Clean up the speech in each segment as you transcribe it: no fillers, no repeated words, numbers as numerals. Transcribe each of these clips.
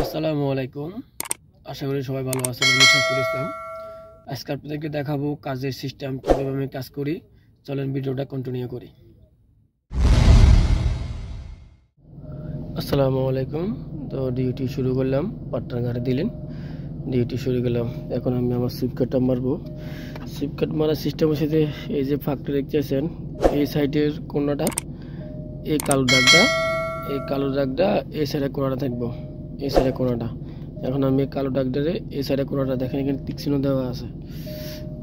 আসসালামু আলাইকুম। আশা করি সবাই ভালো আছেন। আমি শাফিউল ইসলাম। আজকে আপনাদেরকে দেখাবো কাজের সিস্টেম, কিভাবে আমি কাজ করি। চলেন ভিডিওটা কন্টিনিউ করি। আসসালামু আলাইকুম। তো ডিউটি শুরু করলাম, পার্টনার গাড়ি দিলেন, ডিউটি শুরু করলাম। এখন আমি আমার সুইপ কাটটা মারবো। সুইপ কাট মারার সিস্টেম হচ্ছে এই যে ফাঁকটা দেখতেছেন, এই সাইডের কোনাটা, এই কালো দাগটা এই সাইডে কোনাটা থাকবো, এই সাইডে কোনাটা। এখন আমি কালো দাগটারে এই সাইডে কোনাটা দেখেন, এখানে তীক্ষ্ণ দেওয়া আছে,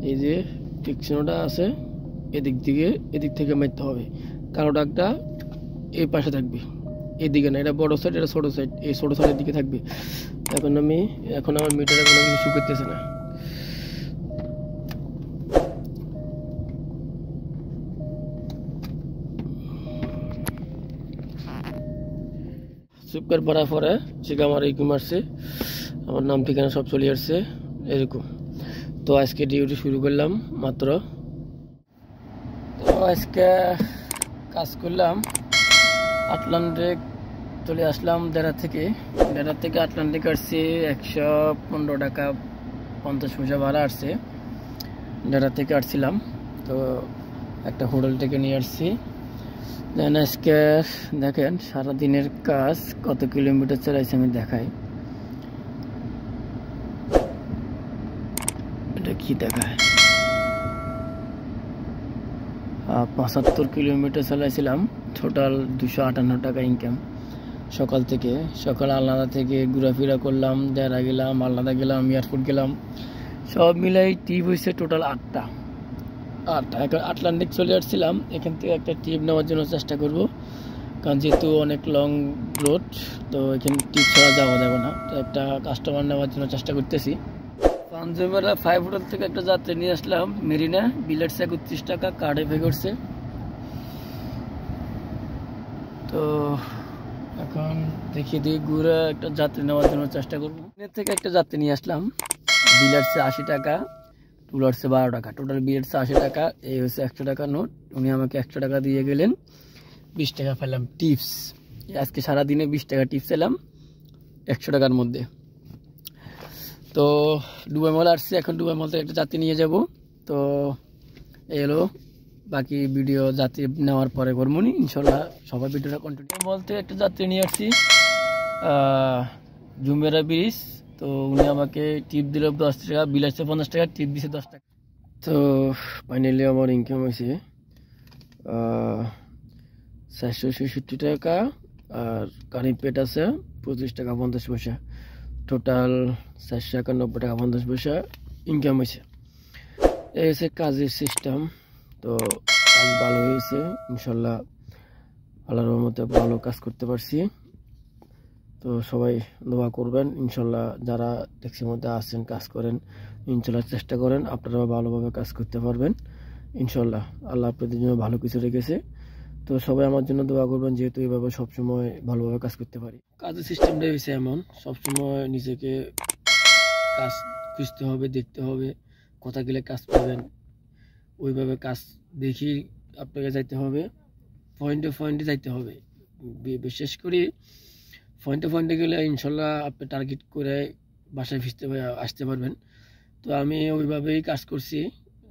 এই যে তীক্ষ্ণটা আছে, এদিক থেকে মারতে হবে। কালো দাগটা এই পাশে থাকবে, এদিকে না, এটা বড় সাইড, এটা ছোট সাইড, এই ছোট সাইডের দিকে থাকবে। এখন আমার মিটারে কোনো কিছু শুকাইতেছে না। সুইপকার পড়ার পরে সেটা আমার এই মারছে, আমার নাম ঠিকানা সব চলে আসছে এরকম। তো আজকে ডিউটি শুরু করলাম মাত্র। তো আজকে কাজ করলাম আটলান্টিক, চলে আসলাম দেড়া থেকে আটলান্টিক আসছি 115 টাকা 50 পয়সা ভাড়া আসছে। দেড়া থেকে আসছিলাম, তো একটা হোটেল থেকে নিয়ে আসছি। দেন আজকে দেখেন সারাদিনের কাজ কত কিলোমিটার চালাইছে আমি দেখাই। এটা কি দেখায়, 75 কিলোমিটার চালাইছিলাম। টোটাল 258 টাকা ইনকাম। সকাল আলাদা থেকে ঘোরাফেরা করলাম, দেড়া গেলাম, আলাদা গেলাম, এয়ারপোর্ট গেলাম, সব মিলাই ট্রিপ হয়েছে টোটাল 8টা। এখন আটলান্টিক চলে আসছিলাম, এখান থেকে একটা ট্রিপ নেওয়ার জন্য চেষ্টা করব, কারণ যেহেতু অনেক লং রোড, তো এখানে ট্রিপ ছাড়া যাওয়া যাবে না। তো একটা কাস্টমার নেওয়ার জন্য চেষ্টা করতেছি। পাঞ্জাবেরা 5 হোটেল থেকে একটা যাত্রী নিয়ে আসলাম মেরিনা, বিলেটস 31 টাকা, কার্ডে পে করছে। তো এখন দেখি ঘুরে একটা যাত্রী নেওয়ার জন্য চেষ্টা করবো। থেকে একটা যাত্রী নিয়ে আসলাম, বিলেটসে 80 টাকা, টুলার্সে 12 টাকা, টোটাল বিলেটসে 80 টাকা। এই হচ্ছে 100 টাকা নোট। উনি আমাকে 100 টাকা দিয়ে গেলেন, 20 টাকা পেলাম টিপস। আজকে সারাদিনে 20 টাকা টিপস এলাম 100 টাকার মধ্যে। তো দুবাই মল আসছে, এখন দুবাই মল থেকে একটা যাত্রী নিয়ে যাব। তো এলো বাকি ভিডিও যাত্রী নেওয়ার পরে করবনি ইনশাল্লাহ। সবাই ভিডিওটা কন্টিনিউ। বলতে একটা যাত্রী নিয়ে আসছি জুমেরা ব্রিজ। তো উনি আমাকে টিপ দিল 10 টাকা, বিল আসছে 50 টাকা, টিপ দিছে 10 টাকা। তো ফাইনালি আমার ইনকাম হয়েছে 466 টাকা, আর কারি পেট আছে 25 টাকা 50 পয়সা, টোটাল 491 টাকা 50 পয়সা ইনকাম হয়েছে। এই হচ্ছে কাজের সিস্টেম। তো কাজ ভালো হয়েছে ইনশাল্লাহ, আল্লাহর রহমতে ভালো কাজ করতে পারছি। তো সবাই দোয়া করবেন ইনশাল্লাহ, যারা ট্যাক্সির মধ্যে আসেন কাজ করেন, ইনশাল্লাহ চেষ্টা করেন আপনারা ভালোভাবে কাজ করতে পারবেন ইনশাল্লাহ। আল্লাহ আপনাদের জন্য ভালো কিছু রেখেছে। তো সবাই আমার জন্য দোয়া করবেন, যেহেতু এইভাবে সবসময় ভালোভাবে কাজ করতে পারি। কাজের সিস্টেমটা হয়েছে এমন, সবসময় নিজেকে কাজ খুঁজতে হবে, দেখতে হবে, কথা গেলে কাজ পাবেন, ওইভাবে কাজ দেখি আপনাকে যাইতে হবে, পয়েন্টে যাইতে হবে। বিশেষ করে পয়েন্টে গেলে ইনশাল্লাহ আপনি টার্গেট করে বাসায় আসতে পারবেন। তো আমি ওইভাবেই কাজ করছি,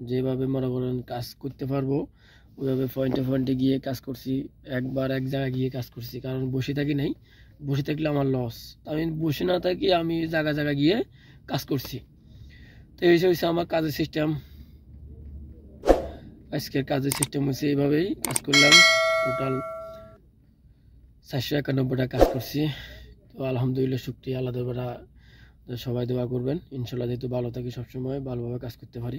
যেভাবে মনে করেন কাজ করতে পারবো ওইভাবে পয়েন্টে গিয়ে কাজ করছি। একবার এক জায়গায় গিয়ে কাজ করছি, কারণ বসে থাকি নাই, বসে থাকলে আমার লস। আমি বসে না থাকি, আমি জায়গা গিয়ে কাজ করছি। তো এই হচ্ছে আমার কাজের সিস্টেম। আজকের কাজের সিস্টেম হচ্ছে এইভাবেই কাজ করলাম। টোটাল 491 টাকা কাজ করছি। তো আলহামদুলিল্লাহ, শুকরিয়া আল্লাহ দরবারে। সবাই দোয়া করবেন ইনশাল্লাহ, যেহেতু ভালো থাকি, সবসময় ভালোভাবে কাজ করতে পারি।